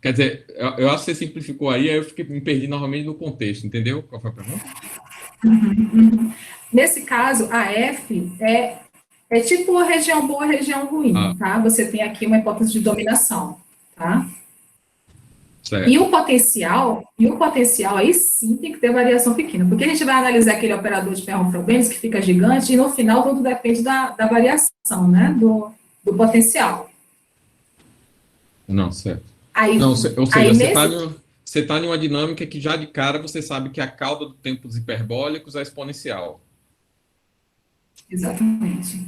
Quer dizer, eu acho que você simplificou aí eu me perdi novamente no contexto, entendeu? Qual foi a pergunta? Nesse caso, a F é tipo a região boa e a região ruim, tá? Você tem aqui uma hipótese de dominação, tá? Certo. E o potencial, aí sim tem que ter variação pequena, porque a gente vai analisar aquele operador de Perron-Frobenius que fica gigante, e no final tudo depende da variação, né, do potencial. Não, certo. Aí, não, ou seja, aí você está em uma dinâmica que já de cara você sabe que a cauda do tempos hiperbólicos é exponencial. Exatamente.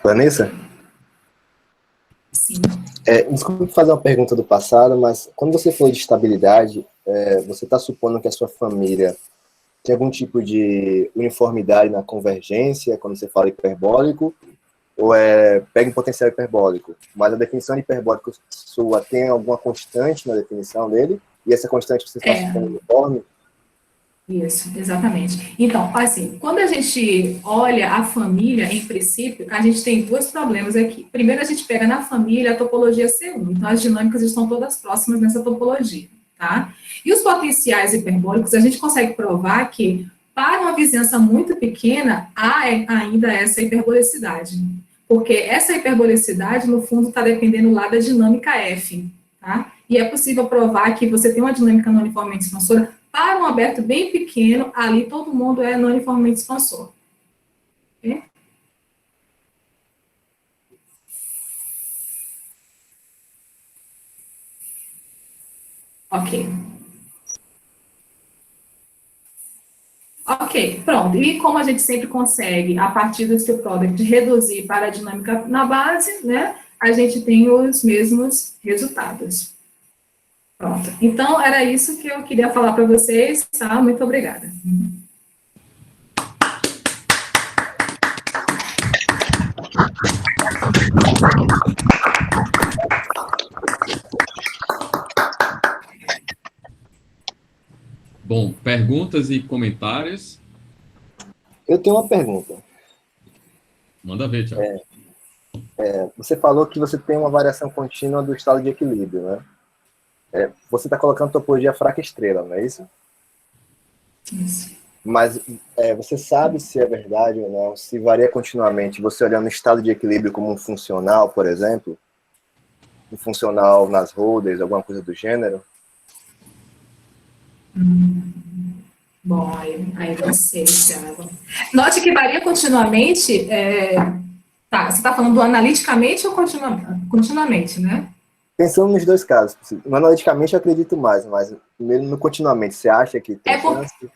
Vanessa? Sim. Desculpe fazer uma pergunta do passado, mas quando você falou de estabilidade, você está supondo que a sua família tem algum tipo de uniformidade na convergência, quando você fala hiperbólico, ou pega um potencial hiperbólico, mas a definição de hiperbólico sua tem alguma constante na definição dele, e essa constante você está supondo uniforme? Isso, exatamente. Então, assim, quando a gente olha a família, em princípio, a gente tem dois problemas aqui. Primeiro, a gente pega na família a topologia C1, então as dinâmicas estão todas próximas nessa topologia, tá? E os potenciais hiperbólicos, a gente consegue provar que, para uma vizinhança muito pequena, há ainda essa hiperbolicidade, porque essa hiperbolicidade, no fundo, está dependendo lá da dinâmica F, tá? E é possível provar que você tem uma dinâmica não uniformemente expansora. Para um aberto bem pequeno, ali todo mundo é não uniformemente expansor. Okay? Ok, pronto. E como a gente sempre consegue, a partir do skill product, reduzir para a dinâmica na base, né, a gente tem os mesmos resultados. Pronto. Então, era isso que eu queria falar para vocês, tá? Muito obrigada. perguntas e comentários. Eu tenho uma pergunta. Manda ver, Thiago. Você falou que você tem uma variação contínua do estado de equilíbrio, né? Você está colocando topologia fraca estrela, não é isso? Isso. Mas você sabe se é verdade ou não, se varia continuamente, você olhando o estado de equilíbrio como um funcional, por exemplo, um funcional nas holders, alguma coisa do gênero? Bom, aí não sei, Thiago. Note que varia continuamente. Tá, você está falando do analiticamente ou continuamente, né? Pensando nos dois casos. No analiticamente eu acredito mais, mas mesmo no continuamente, você acha que tem chance?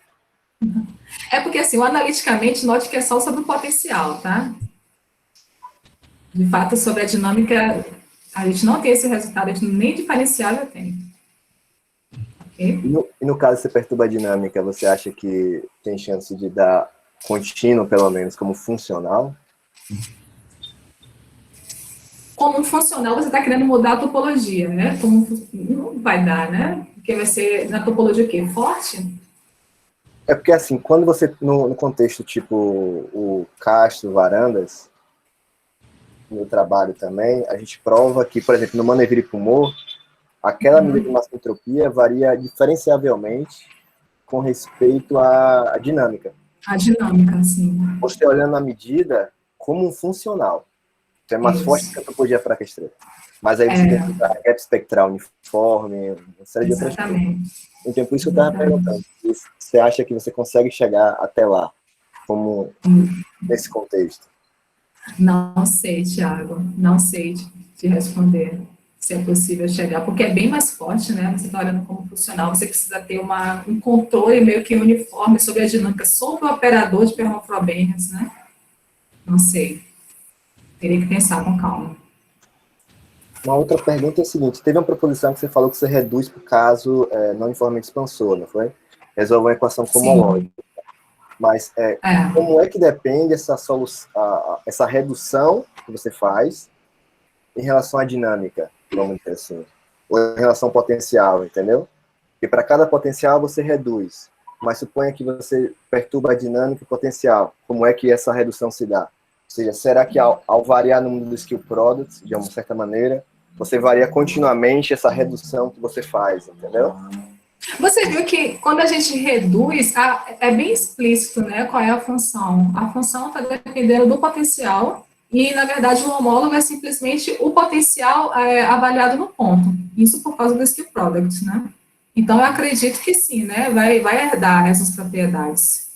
É porque, assim, o analiticamente, note que é só sobre o potencial, tá? De fato, sobre a dinâmica, a gente não tem esse resultado, a gente nem diferencial já tem. Ok? E no caso você perturba a dinâmica, você acha que tem chance de dar contínuo, pelo menos, como funcional? Como um funcional, você está querendo mudar a topologia, né? Não vai dar, né? Porque vai ser na topologia o quê? Forte? É porque, assim, quando você, no contexto tipo o Castro, Varandas, no trabalho também, a gente prova que, por exemplo, no Manevir e Pumor, aquela medida de massentropia varia diferenciavelmente com respeito à dinâmica. A dinâmica, sim. Você olhando a medida como um funcional. Isso é mais forte que a topologia fraca estrela. Mas aí você tem que usar gap espectral uniforme, uma série de outras coisas. Exatamente. Então, por isso que eu estava perguntando. Você acha que você consegue chegar até lá, como nesse contexto? Não sei, Thiago. Não sei te responder se é possível chegar, porque é bem mais forte, né? Você está olhando como funcional, você precisa ter um controle meio que uniforme sobre a dinâmica, sobre o operador de Perron-Frobenius, né? Não sei. Teria que pensar com calma. Uma outra pergunta é a seguinte: teve uma proposição que você falou que você reduz para o caso não uniformemente expansor, não foi? Resolve uma equação homológica. Mas como é que depende essa redução que você faz em relação à dinâmica, vamos dizer assim, ou em relação ao potencial, entendeu? Porque para cada potencial você reduz, mas suponha que você perturba a dinâmica e o potencial. Como é que essa redução se dá? Ou seja, será que ao variar no mundo do skill product, de uma certa maneira, você varia continuamente essa redução que você faz, entendeu? Você viu que quando a gente reduz, é bem explícito, né, qual é a função. A função está dependendo do potencial e, na verdade, o homólogo é simplesmente o potencial avaliado no ponto. Isso por causa do skill product, né? Então, eu acredito que sim, né, vai herdar essas propriedades.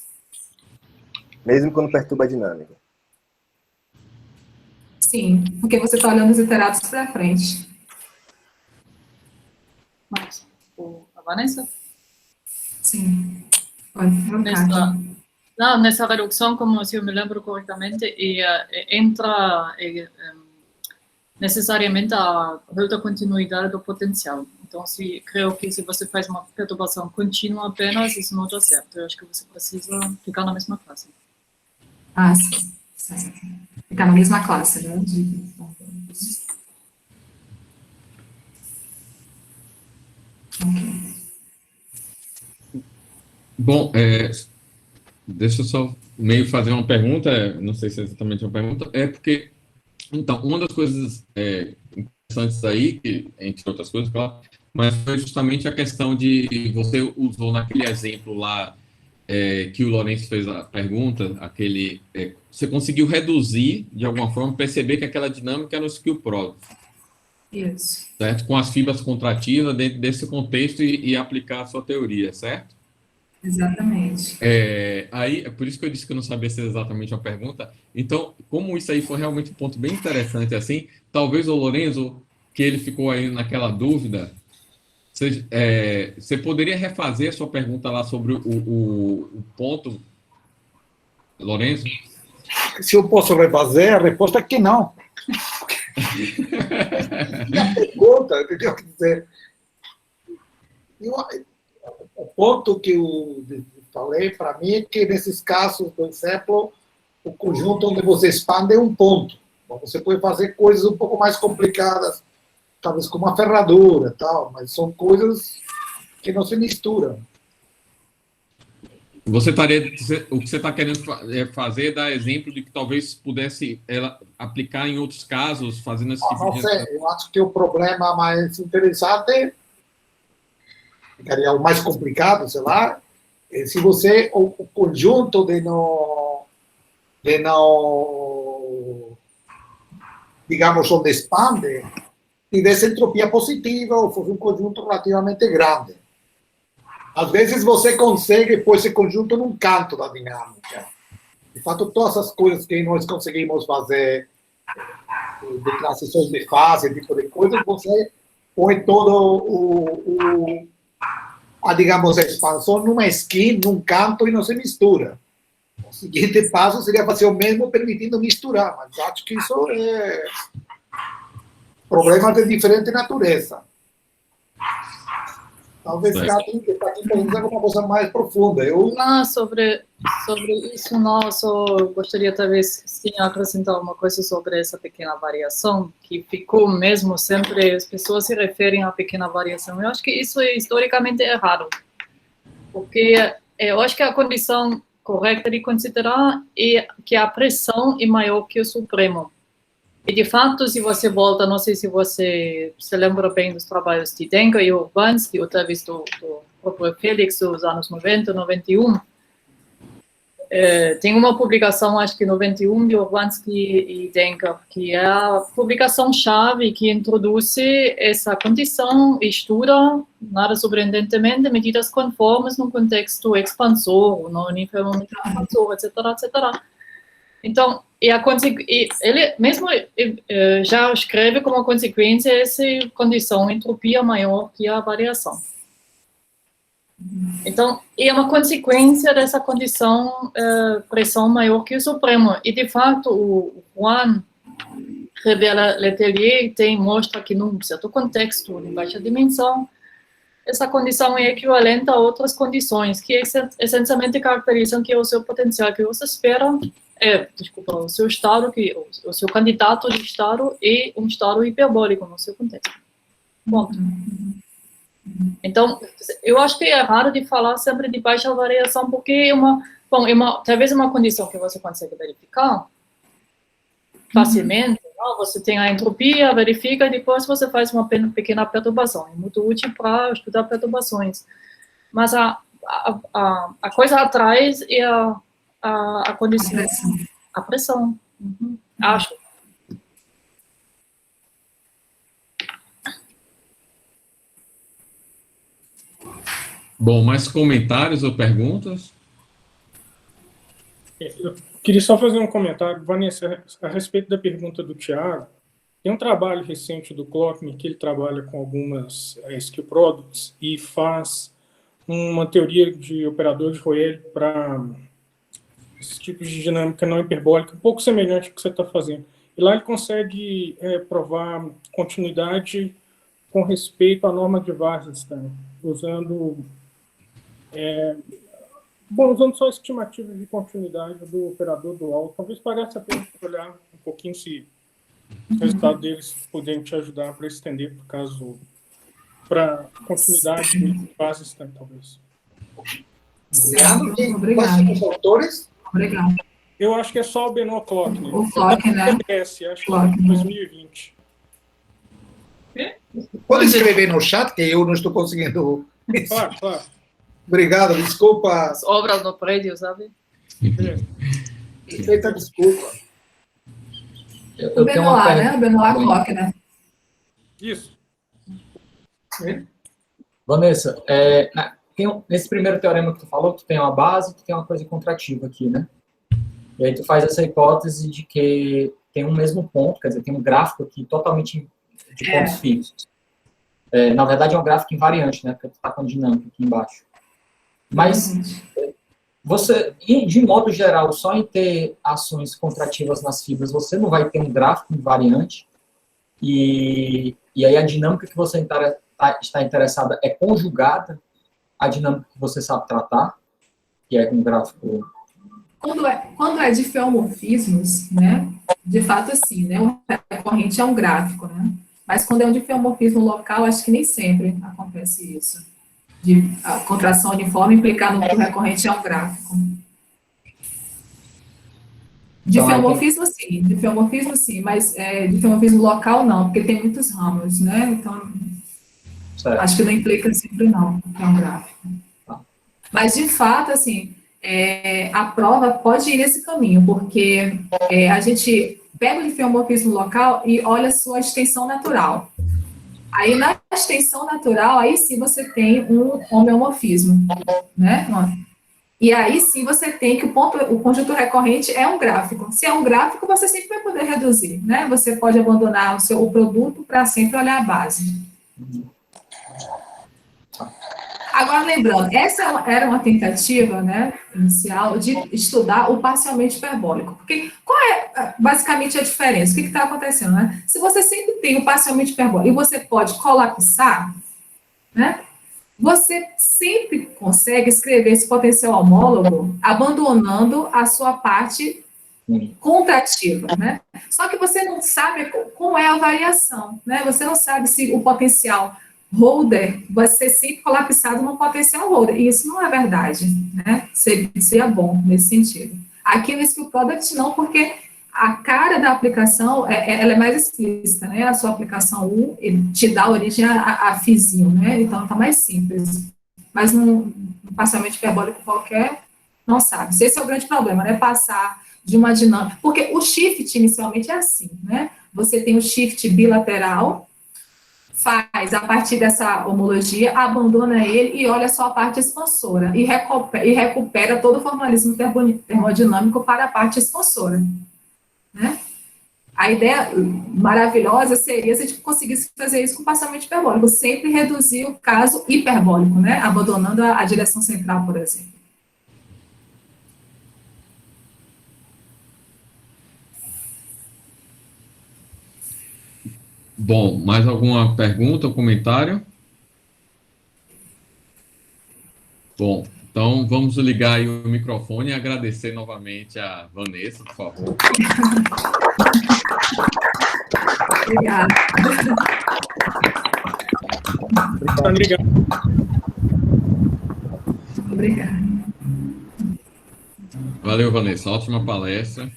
Mesmo quando perturba a dinâmica. Sim, porque você está olhando os iterados para frente. Mas, a Vanessa? Sim. Nessa redução, como se eu me lembro corretamente, entra necessariamente a alta continuidade do potencial. Então, creio que se você faz uma perturbação contínua apenas, isso não dá certo. Eu acho que você precisa ficar na mesma classe. Sim. Certo. Ficar na mesma classe, né? Bom, deixa eu só meio fazer uma pergunta, não sei se é exatamente uma pergunta, porque, então, uma das coisas interessantes aí, entre outras coisas, claro, mas foi justamente a questão de, você usou naquele exemplo lá, que o Lourenço fez a pergunta, você conseguiu reduzir, de alguma forma, perceber que aquela dinâmica era o skill product. Isso. Certo? Com as fibras contrativas dentro desse contexto e aplicar a sua teoria, certo? Exatamente. Aí, é por isso que eu disse que eu não sabia se é exatamente uma pergunta. Então, como isso aí foi realmente um ponto bem interessante, assim, talvez o Lorenzo, que ele ficou aí naquela dúvida, você poderia refazer a sua pergunta lá sobre o ponto, Lorenzo? Se eu posso refazer, a resposta é que não. A pergunta, eu quero dizer, o ponto que eu falei para mim é que nesses casos, por exemplo, o conjunto onde você expande é um ponto. Você pode fazer coisas um pouco mais complicadas, talvez com uma ferradura, tal, mas são coisas que não se misturam. o que você está querendo fazer é dar exemplo de que talvez pudesse ela aplicar em outros casos, fazendo esse tipo Não de... sei, eu acho que o problema mais interessante, ficaria o mais complicado, sei lá, é se você, o conjunto de não, digamos, onde expande, tivesse entropia positiva ou fosse um conjunto relativamente grande. Às vezes você consegue pôr esse conjunto num canto da dinâmica. De fato, todas as coisas que nós conseguimos fazer, de transições de fase, tipo de coisas, você põe todo digamos, a expansão numa esquina, num canto e não se mistura. O seguinte passo seria fazer o mesmo permitindo misturar, mas acho que isso é problema de diferente natureza. Talvez Katy, que está aqui pensando alguma coisa mais profunda. Sobre isso, não, eu só gostaria talvez sim acrescentar uma coisa sobre essa pequena variação, que ficou mesmo sempre, as pessoas se referem à pequena variação. Eu acho que isso é historicamente errado, porque eu acho que a condição correta de considerar é que a pressão é maior que o supremo. E, de fato, se você volta, não sei se você se lembra bem dos trabalhos de Denker e Urbanski, ou talvez do próprio Felix, dos anos 90, 91, tem uma publicação, acho que 91, de Urbanski e Denker, que é a publicação-chave que introduz essa condição e estuda, nada surpreendentemente, medidas conformes no contexto expansor, no uniformemente expansor, etc., etc. Então, ele mesmo já escreve como consequência essa condição entropia maior que a variação. Então, é uma consequência dessa condição pressão maior que o supremo. E, de fato, o Juan Letelier mostra que, num certo contexto, de baixa dimensão, essa condição é equivalente a outras condições, que essencialmente caracterizam que o seu potencial que você espera o seu estado, o seu candidato de estado é um estado hiperbólico no seu contexto. Ponto. Então, eu acho que é errado de falar sempre de baixa variação, porque talvez uma condição que você consegue verificar facilmente, você tem a entropia, verifica, e depois você faz uma pequena perturbação. É muito útil para estudar perturbações. Mas a coisa atrás é a condição, a pressão. Acho. Bom, mais comentários ou perguntas? Eu queria só fazer um comentário, Vanessa, a respeito da pergunta do Thiago. Tem um trabalho recente do Klockner, que ele trabalha com algumas skill products e faz uma teoria de operador de Roelle para esses tipos de dinâmica não hiperbólica, um pouco semelhante ao que você está fazendo. E lá ele consegue provar continuidade com respeito à norma de Wasserstein, usando só estimativas de continuidade do operador dual. Talvez pareça a pena olhar um pouquinho se o resultado deles puderem te ajudar para estender, por caso, para continuidade de Wasserstein, talvez. Obrigado. Os autores? Obrigado. Eu acho que é só o Benoit Klockner. O Klockner, né? Acho que é 2020. Pode escrever no chat, que eu não estou conseguindo. Claro, claro. Obrigado, desculpa. As obras no prédio, sabe? Feita desculpa. O Benoit, né? O Benoit Klockner. Isso. Vanessa, nesse primeiro teorema que tu falou, tu tem uma base, tu tem uma coisa contrativa aqui, né? E aí tu faz essa hipótese de que tem um mesmo ponto, quer dizer, tem um gráfico aqui totalmente de pontos fixos. Na verdade, é um gráfico invariante, né? Porque tu está com dinâmica aqui embaixo. Mas você, de modo geral, só em ter ações contrativas nas fibras, você não vai ter um gráfico invariante, e aí a dinâmica que você está interessada é conjugada à dinâmica que você sabe tratar, que é um gráfico... Quando é de feomorfismos, né, de fato, assim, né, o recorrente é um gráfico, né, mas quando é um de feomorfismo local, acho que nem sempre acontece isso. de contração uniforme implicar no núcleo recorrente é um gráfico. Difeomorfismo, sim. Difeomorfismo, sim. Mas difeomorfismo local, não, porque tem muitos ramos, né? Então, acho que não implica sempre, não, que é um gráfico. Mas, de fato, assim, a prova pode ir nesse caminho, porque a gente pega o difeomorfismo local e olha a sua extensão natural. Aí, na extensão natural, aí sim você tem um homeomorfismo, né? E aí sim você tem que o conjunto recorrente é um gráfico. Se é um gráfico, você sempre vai poder reduzir, né? Você pode abandonar o produto para sempre olhar a base. Agora, lembrando, essa era uma tentativa, né, inicial de estudar o parcialmente hiperbólico. Porque qual é, basicamente, a diferença? O que está acontecendo, né? Se você sempre tem o parcialmente hiperbólico e você pode colapsar, né, você sempre consegue escrever esse potencial homólogo abandonando a sua parte contrativa, né? Só que você não sabe como é a variação, né? Você não sabe se o potencial holder vai ser sempre colapsado no potencial holder, e isso não é verdade, né? Seria bom nesse sentido. Aqui no Skill Product não, porque a cara da aplicação, ela é mais explícita, né? A sua aplicação 1 te dá origem a fizinho, né? Então, tá mais simples. Mas no parcialmente hiperbólico qualquer, não sabe. Esse é o grande problema, né? Passar de uma dinâmica. Porque o shift, inicialmente, é assim, né? Você tem o shift bilateral, faz a partir dessa homologia, abandona ele e olha só a parte expansora. E recupera todo o formalismo termodinâmico para a parte expansora. Né? A ideia maravilhosa seria se a gente conseguisse fazer isso com parcialmente hiperbólico, sempre reduzir o caso hiperbólico, né? Abandonando a direção central, por exemplo. Bom, mais alguma pergunta ou comentário? Bom, então vamos ligar aí o microfone e agradecer novamente a Vanessa, por favor. Obrigada. Obrigado. Obrigada. Valeu, Vanessa. Ótima palestra.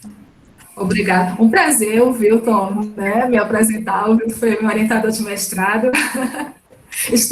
Obrigada. Um prazer, o Wilton, né, me apresentar. O Wilton foi meu orientador de mestrado. Estou